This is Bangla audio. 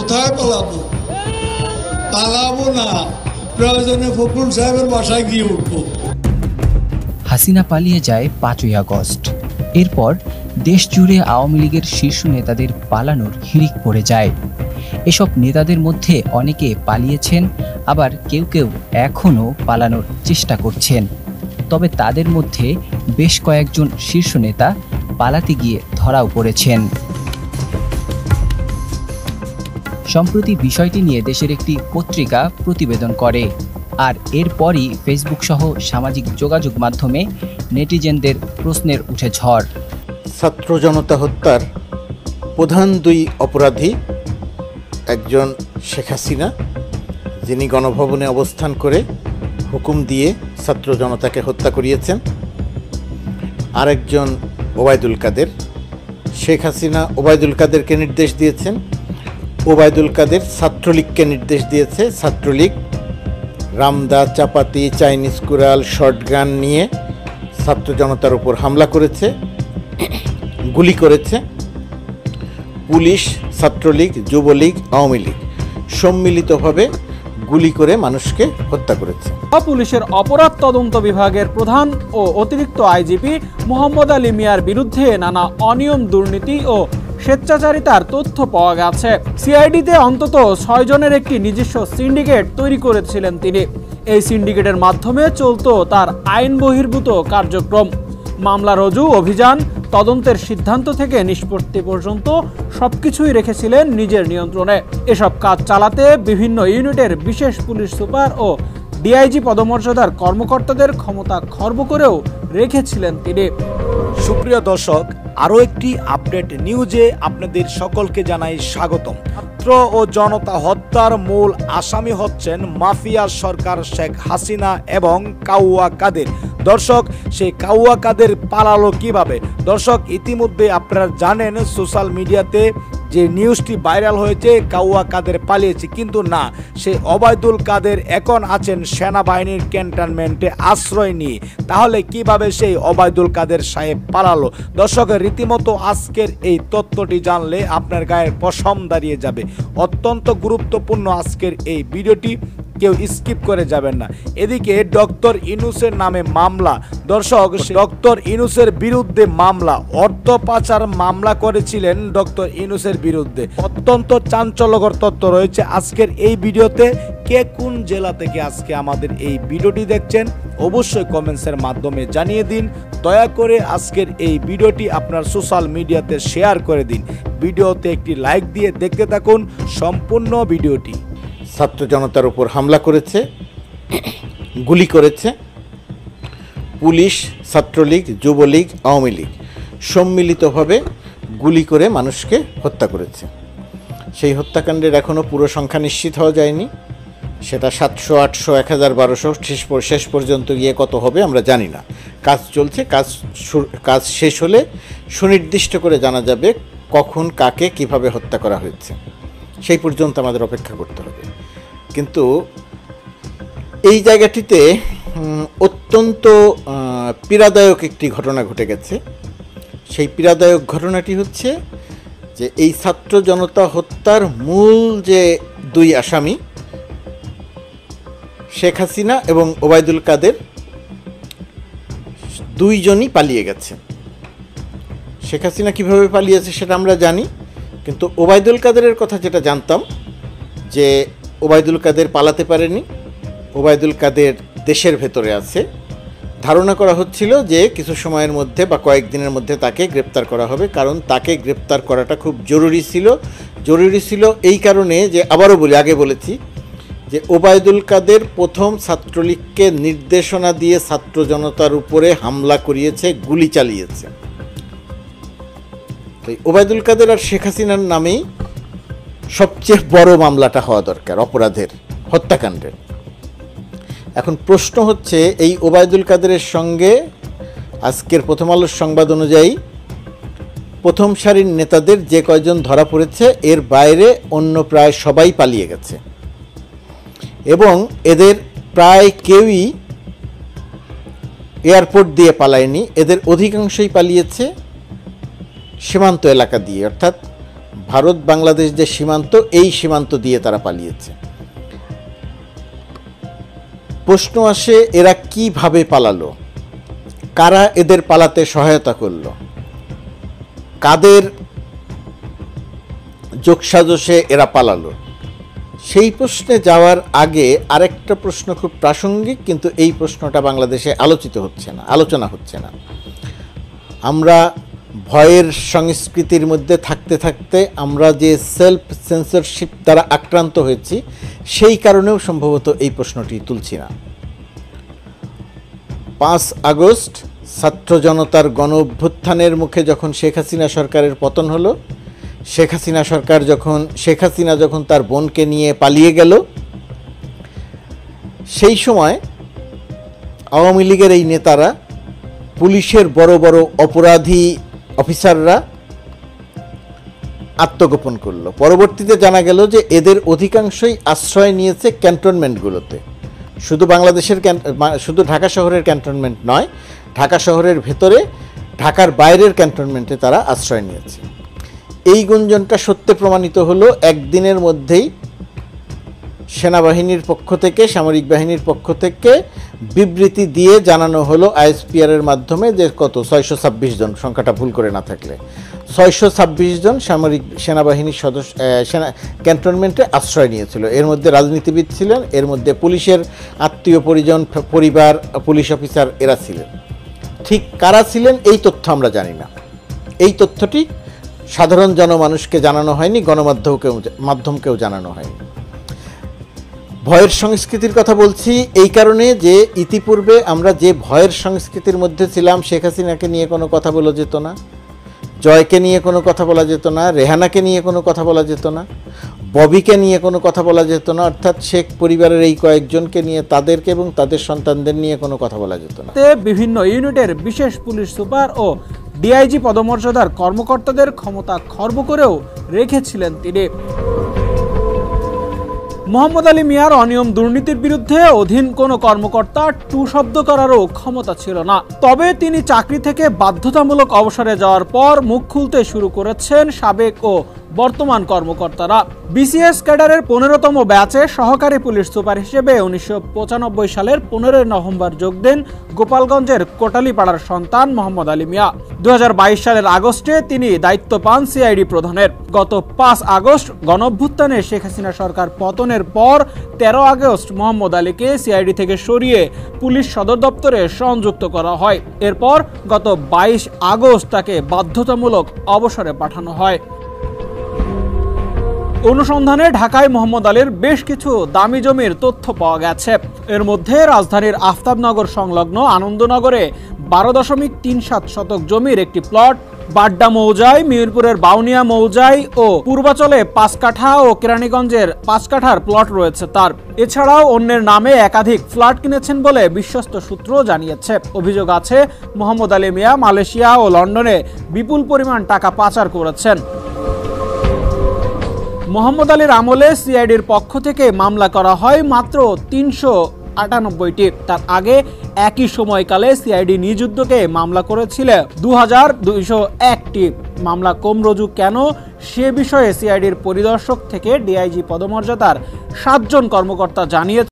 কোথায় পালাবো? পালাবো না, প্রয়োজনে ফখরুল সাহেবের বাসায় গিয়ে উঠবো। হাসিনা পালিয়ে যায় 5ই আগস্ট। এরপর দেশ জুড়ে আওয়ামী লীগের শীর্ষ নেতাদের পালানোর হিড়িক পড়ে যায়। এসব নেতাদের মধ্যে অনেকে পালিয়েছেন, আবার কেউ কেউ এখনও পালানোর চেষ্টা করছেন। তবে তাদের মধ্যে বেশ কয়েকজন শীর্ষ নেতা পালাতে গিয়ে ধরাও পড়েছেন। সম্প্রতি বিষয়টি নিয়ে দেশের একটি পত্রিকা প্রতিবেদন করে, আর এরপরই ফেসবুক সহ সামাজিক যোগাযোগ মাধ্যমে নেটিজেনদের প্রশ্নের উঠে ঝড়। ছাত্র জনতা হত্যার প্রধান দুই অপরাধী, একজন শেখ হাসিনা, যিনি গণভবনে অবস্থান করে হুকুম দিয়ে ছাত্র জনতাকে হত্যা করিয়েছেন, আরেকজন ওবায়দুল কাদের। শেখ হাসিনা ওবায়দুল কাদেরকে নির্দেশ দিয়েছেন, ওবায়দুল কাদের ছাত্রলীগকে নির্দেশ দিয়েছে। ছাত্রলীগ রামদা, চাপাতি, চাইনিজ কুড়াল, শর্টগান নিয়ে ছাত্র জনতার উপর হামলা করেছে, গুলি করেছে। পুলিশ, ছাত্রলীগ, যুবলীগ, আওয়ামী লীগ সম্মিলিতভাবে গুলি করে মানুষকে হত্যা করেছে। পুলিশের অপরাধ তদন্ত বিভাগের প্রধান ও অতিরিক্ত আইজিপি মোহাম্মদ আলী মিয়ার বিরুদ্ধে নানা অনিয়ম, দুর্নীতি ও স্বেচ্ছাচারিতার তথ্য পাওয়া গেছে। সিআইডিতে অন্তত 6 জনের একটি নিজস্ব সিন্ডিকেট তৈরি করেছিলেন তিনি। এই সিন্ডিকেটের মাধ্যমে চলত তার আইন বহির্ভূত কার্যক্রম। মামলা রুজু, অভিযান, তদন্তের সিদ্ধান্ত থেকে নিষ্পত্তি পর্যন্ত সবকিছুই রেখেছিলেন নিজের নিয়ন্ত্রণে। এসব কাজ চালাতে বিভিন্ন ইউনিটের বিশেষ পুলিশ সুপার ও ডিআইজি পদমর্যাদার কর্মকর্তাদের ক্ষমতা খর্ব করেও রেখেছিলেন তিনি। সুপ্রিয় দর্শক, আরও একটি আপডেট নিউজে আপনাদের সকলকে জানাই স্বাগতম। ছাত্র ও জনতা হত্যার মূল আসামি হচ্ছেন মাফিয়া সরকার শেখ হাসিনা এবং কাউয়া কাদের। দর্শক, সেই কাউয়া কাদের পালালো কিভাবে? দর্শক, ইতিমধ্যে আপনারা জানেন সোশ্যাল মিডিয়াতে যে নিউজটি ভাইরাল হয়েছে কাউয়া কাদের পালিয়েছে, কিন্তু না, সে ওবায়দুল কাদের এখন আছেন সেনাবাহিনীর ক্যান্টনমেন্টে আশ্রয় নিয়ে। তাহলে কিভাবে সেই ওবায়দুল কাদের সাহেব পালালো? দর্শক, রীতিমতো আজকের এই তথ্যটি জানলে আপনার গায়ের পশম দাঁড়িয়ে যাবে। অত্যন্ত গুরুত্বপূর্ণ আজকের এই ভিডিওটি, কেউ স্কিপ করে যাবেন না। এদিকে ডক্টর ইউনূসের নামে মামলা। দর্শক, ডক্টর ইউনূসের বিরুদ্ধে মামলা, অর্থ পাচার মামলা করেছিলেন ডক্টর ইউনূসের বিরুদ্ধে। অত্যন্ত চাঞ্চল্যকর তথ্য রয়েছে আজকের এই ভিডিওতে। কে কোন জেলা থেকে আজকে আমাদের এই ভিডিওটি দেখছেন অবশ্যই কমেন্টসের মাধ্যমে জানিয়ে দিন। দয়া করে আজকের এই ভিডিওটি আপনার সোশ্যাল মিডিয়াতে শেয়ার করে দিন। ভিডিওতে একটি লাইক দিয়ে দেখতে থাকুন সম্পূর্ণ ভিডিওটি। ছাত্র জনতার উপর হামলা করেছে, গুলি করেছে। পুলিশ, ছাত্রলীগ, যুবলীগ, আওয়ামী লীগ সম্মিলিতভাবে গুলি করে মানুষকে হত্যা করেছে। সেই হত্যাকাণ্ডের এখনও পুরো সংখ্যা নিশ্চিত হওয়া যায়নি। সেটা 700, 800, 1000, 1200 শেষ পর্যন্ত গিয়ে কত হবে আমরা জানি না। কাজ চলছে, কাজ শেষ হলে সুনির্দিষ্ট করে জানা যাবে কখন, কাকে, কিভাবে হত্যা করা হয়েছে। সেই পর্যন্ত আমাদের অপেক্ষা করতে হবে। কিন্তু এই জায়গাটিতে অত্যন্ত পীড়াদায়ক একটি ঘটনা ঘটে গেছে। সেই পীড়াদায়ক ঘটনাটি হচ্ছে যে এই ছাত্র জনতা হত্যার মূল যে দুই আসামি শেখ হাসিনা এবং ওবায়দুল কাদের, দুইজনই পালিয়ে গেছে। শেখ হাসিনা কীভাবে পালিয়েছে সেটা আমরা জানি, কিন্তু ওবায়দুল কাদেরের কথা যেটা জানতাম যে ওবায়দুল কাদের পালাতে পারেনি, ওবায়দুল কাদের দেশের ভেতরে আছে। ধারণা করা হচ্ছিল যে কিছু সময়ের মধ্যে বা কয়েকদিনের মধ্যে তাকে গ্রেপ্তার করা হবে, কারণ তাকে গ্রেপ্তার করাটা খুব জরুরি ছিল এই কারণে যে, আবারও বলি, আগে বলেছি যে ওবায়দুল কাদের প্রথম ছাত্রলীগকে নির্দেশনা দিয়ে ছাত্র জনতার উপরে হামলা করিয়েছে, গুলি চালিয়েছে। তো ওবায়দুল কাদের আর শেখ হাসিনার নামেই সবচেয়ে বড় মামলাটা হওয়া দরকার, অপরাধের, হত্যাকাণ্ডের। এখন প্রশ্ন হচ্ছে, এই ওবায়দুল কাদেরের সঙ্গে আজকের প্রথম আলোর সংবাদ অনুযায়ী প্রথম সারির নেতাদের যে কয়জন ধরা পড়েছে, এর বাইরে অন্য প্রায় সবাই পালিয়ে গেছে এবং এদের প্রায় কেউই এয়ারপোর্ট দিয়ে পালায়নি। এদের অধিকাংশই পালিয়েছে সীমান্ত এলাকা দিয়ে, অর্থাৎ ভারত বাংলাদেশ যে সীমান্ত, এই সীমান্ত দিয়ে তারা পালিয়েছে। প্রশ্ন আসে, এরা কিভাবে পালালো, কারা এদের পালাতে সহায়তা করলো, কাদের যোগসাজশে এরা পালালো? সেই প্রশ্নে যাওয়ার আগে আরেকটা প্রশ্ন খুব প্রাসঙ্গিক, কিন্তু এই প্রশ্নটা বাংলাদেশে আলোচনা হচ্ছে না। আমরা ভয়ের সংস্কৃতির মধ্যে থাকতে থাকতে আমরা যে সেলফ সেন্সরশিপ দ্বারা আক্রান্ত হয়েছি, সেই কারণেও সম্ভবত এই প্রশ্নটি তুলছি না। 5 আগস্ট ছাত্র জনতার গণ অভ্যুত্থানের মুখে যখন শেখ হাসিনা সরকারের পতন হলো, শেখ হাসিনা যখন তার বোনকে নিয়ে পালিয়ে গেল, সেই সময় আওয়ামী লীগের এই নেতারা, পুলিশের বড় বড় অপরাধী অফিসাররা আত্মগোপন করলো। পরবর্তীতে জানা গেল যে এদের অধিকাংশই আশ্রয় নিয়েছে ক্যান্টনমেন্টগুলোতে। শুধু ঢাকা শহরের ক্যান্টনমেন্ট নয়, ঢাকা শহরের ভেতরে, ঢাকার বাইরের ক্যান্টনমেন্টে তারা আশ্রয় নিয়েছে। এই গুঞ্জনটা সত্যে প্রমাণিত হলো একদিনের মধ্যেই। সেনাবাহিনীর পক্ষ থেকে, সামরিক বাহিনীর পক্ষ থেকে বিবৃতি দিয়ে জানানো হলো আইএসপিআরের মাধ্যমে যে কত 626 জন, সংখ্যাটা ভুল করে না থাকলে 626 জন সেনাবাহিনীর সদস্য ক্যান্টনমেন্টে আশ্রয় নিয়েছিল। এর মধ্যে রাজনীতিবিদ ছিলেন, এর মধ্যে পুলিশের আত্মীয় পরিজন, পরিবার, পুলিশ অফিসার এরা ছিলেন। ঠিক কারা ছিলেন এই তথ্য আমরা জানি না। এই তথ্যটি সাধারণ জনমানুষকে জানানো হয়নি, গণমাধ্যমকেও জানানো হয়নি। ভয়ের সংস্কৃতির কথা বলছি এই কারণে যে ইতিপূর্বে আমরা যে ভয়ের সংস্কৃতির মধ্যে ছিলাম, শেখ হাসিনাকে নিয়ে কোনো কথা বলা যেত না, জয়কে নিয়ে কোনো কথা বলা যেত না, রেহানাকে নিয়ে কোনো কথা বলা যেত না, ববিকে নিয়ে কোনো কথা বলা যেত না, অর্থাৎ শেখ পরিবারের এই কয়েকজনকে নিয়ে, তাদেরকে এবং তাদের সন্তানদের নিয়ে কোনো কথা বলা যেত না। বিভিন্ন ইউনিটের বিশেষ পুলিশ সুপার ও ডিআইজি পদমর্যাদার কর্মকর্তাদের ক্ষমতা খর্ব করেও রেখেছিলেন তিনি। মোহাম্মদ আলী মিয়ার অনিয়ম দুর্নীতির বিরুদ্ধে অধীন কোনো কর্মকর্তা টু শব্দ করারও ক্ষমতা ছিল না। তবে তিনি চাকরি থেকে বাধ্যতামূলক অবসরে যাওয়ার পর মুখ খুলতে শুরু করেছেন সাবেক ও বর্তমান কর্মকর্তারা। বিসিএস ক্যাডারের 15তম ব্যাচে সহকারী পুলিশ সুপার হিসেবে 1995 সালের 15 নভেম্বর যোগ দেন গোপালগঞ্জের কোটালীপাড়ার সন্তান মোহাম্মদ আলী মিয়া। 2022 সালের আগস্টে তিনি দায়িত্ব পান সিআইডি প্রধানের। গত 5 আগস্ট গণঅভ্যুত্থানে শেখ হাসিনা সরকার পতনের পর 13 আগস্ট মোহাম্মদ আলীকে সিআইডি থেকে সরিয়ে পুলিশ সদর দপ্তরে সংযুক্ত করা হয়। এরপর গত 22 আগস্ট তাকে বাধ্যতামূলক অবসরে পাঠানো হয়। অনুসন্ধানে ঢাকায় মোহাম্মদ আলীর বেশ কিছু দামি জমির তথ্য পাওয়া গেছে। এর মধ্যে রাজধানীর আফতাবনগর সংলগ্ন আনন্দনগরে 12.37 শতক জমির একটি প্লট, বাড্ডা মৌজায়, মিরপুরের বাউনিয়া মৌজায় ও পূর্বাচলে 5 কাঠা ও কেরানীগঞ্জের 5 কাঠার প্লট রয়েছে তার। এছাড়াও অন্যের নামে একাধিক ফ্ল্যাট কিনেছেন বলে বিশ্বস্ত সূত্র জানিয়েছে। অভিযোগ আছে মোহাম্মদ আলী মিয়া মালয়েশিয়া ও লন্ডনে বিপুল পরিমাণ টাকা পাচার করেছেন। মোহাম্মদ আলীর আমলে সিআইডির পক্ষ থেকে মামলা করা হয় মাত্র 398টি। তার আগে একই সময়কালে সিআইডি নিজ উদ্যোগে মামলা করেছিল 2201টি। মামলা কম রজু কেন সে বিষয়ে সিআইডির পরিদর্শক থেকে ডিআইজি পদমর্যাদার 7 জন কর্মকর্তা জানিয়েছেন।